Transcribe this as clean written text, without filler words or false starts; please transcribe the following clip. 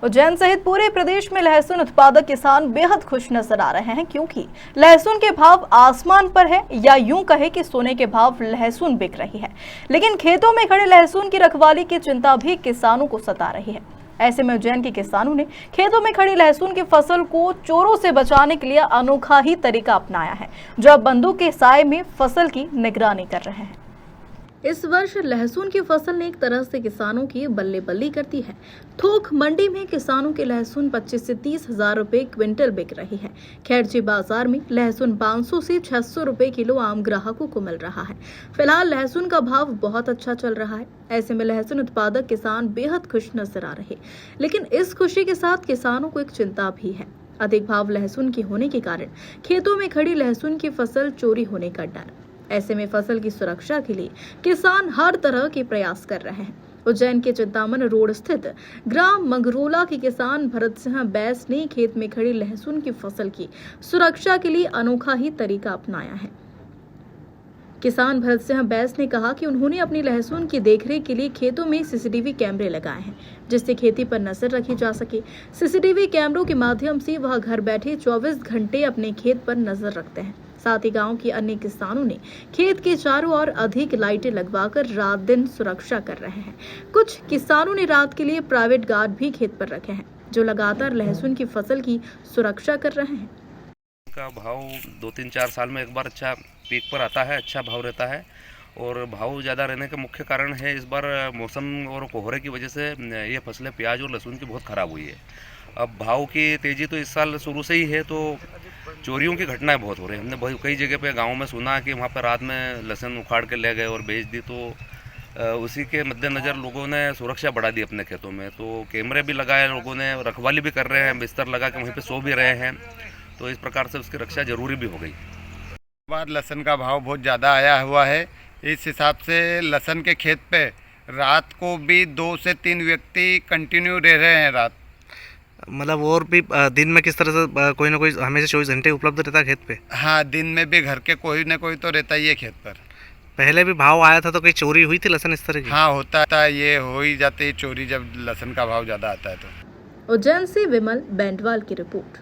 उज्जैन सहित पूरे प्रदेश में लहसुन उत्पादक किसान बेहद खुश नजर आ रहे हैं, क्योंकि लहसुन के भाव आसमान पर है, या यूं कहे कि सोने के भाव लहसुन बिक रही है। लेकिन खेतों में खड़े लहसुन की रखवाली की चिंता भी किसानों को सता रही है। ऐसे में उज्जैन के किसानों ने खेतों में खड़ी लहसुन की फसल को चोरों से बचाने के लिए अनोखा ही तरीका अपनाया है, जो अब बंदूक के साए में फसल की निगरानी कर रहे हैं। इस वर्ष लहसुन की फसल ने एक तरह से किसानों की बल्ले बल्ली कर दी है। थोक मंडी में किसानों के लहसुन 25 से 30 हजार रुपए क्विंटल बिक रही है। खैरची बाजार में लहसुन 500 से 600 रुपए किलो आम ग्राहकों को मिल रहा है। फिलहाल लहसुन का भाव बहुत अच्छा चल रहा है। ऐसे में लहसुन उत्पादक किसान बेहद खुश नजर आ रहे, लेकिन इस खुशी के साथ किसानों को एक चिंता भी है। अधिक भाव लहसुन के होने के कारण खेतों में खड़ी लहसुन की फसल चोरी होने का डर। ऐसे में फसल की सुरक्षा के लिए किसान हर तरह के प्रयास कर रहे हैं। उज्जैन के चिंतामन रोड स्थित ग्राम मंगरोला के किसान भरत सिंह बैस ने खेत में खड़ी लहसुन की फसल की सुरक्षा के लिए अनोखा ही तरीका अपनाया है। किसान भरत सिंह बैस ने कहा कि उन्होंने अपनी लहसुन की देखरेख के लिए खेतों में सीसीटीवी कैमरे लगाए हैं, जिससे खेती पर नजर रखी जा सके। सीसीटीवी कैमरों के माध्यम से वह घर बैठे 24 घंटे अपने खेत पर नजर रखते हैं। साथ ही गांव के अन्य किसानों ने खेत के चारों ओर अधिक लाइटें लगवाकर रात दिन सुरक्षा कर रहे हैं। कुछ किसानों ने रात के लिए प्राइवेट गार्ड भी खेत पर रखे हैं, जो लगातार लहसुन की फसल की सुरक्षा कर रहे हैं। का भाव 2-3-4 साल में एक बार अच्छा पीक पर आता है, अच्छा भाव रहता है। और भाव ज़्यादा रहने का मुख्य कारण है इस बार मौसम और कोहरे की वजह से ये फसलें प्याज और लहसुन की बहुत ख़राब हुई है। अब भाव की तेज़ी तो इस साल शुरू से ही है, तो चोरियों की घटनाएं बहुत हो रही हैं। हमने कई जगह पे गांव में सुना कि वहाँ पर रात में लहसुन उखाड़ के ले गए और बेच दी, तो उसी के मद्देनज़र लोगों ने सुरक्षा बढ़ा दी अपने खेतों में। तो कैमरे भी लगाए, लोगों ने रखवाली भी कर रहे हैं, बिस्तर लगा के वहीं पे सो भी रहे हैं। तो इस प्रकार से उसकी रक्षा जरूरी भी हो गई। बार लहसुन का भाव बहुत ज़्यादा आया हुआ है। इस हिसाब से लहसुन के खेत पे रात को भी 2 से 3 व्यक्ति कंटिन्यू रह रहे हैं रात। मतलब और भी दिन में किस तरह से कोई ना कोई हमेशा 24 घंटे उपलब्ध रहता है खेत पे? हाँ, दिन में भी घर के कोई ना कोई तो रहता ही है खेत पर। पहले भी भाव आया था तो कहीं चोरी हुई थी लहसुन इस तरह की? हाँ, होता था, ये हो ही जाती है चोरी जब लहसुन का भाव ज़्यादा आता है तो। उज्जैन से विमल बैंडवाल की रिपोर्ट।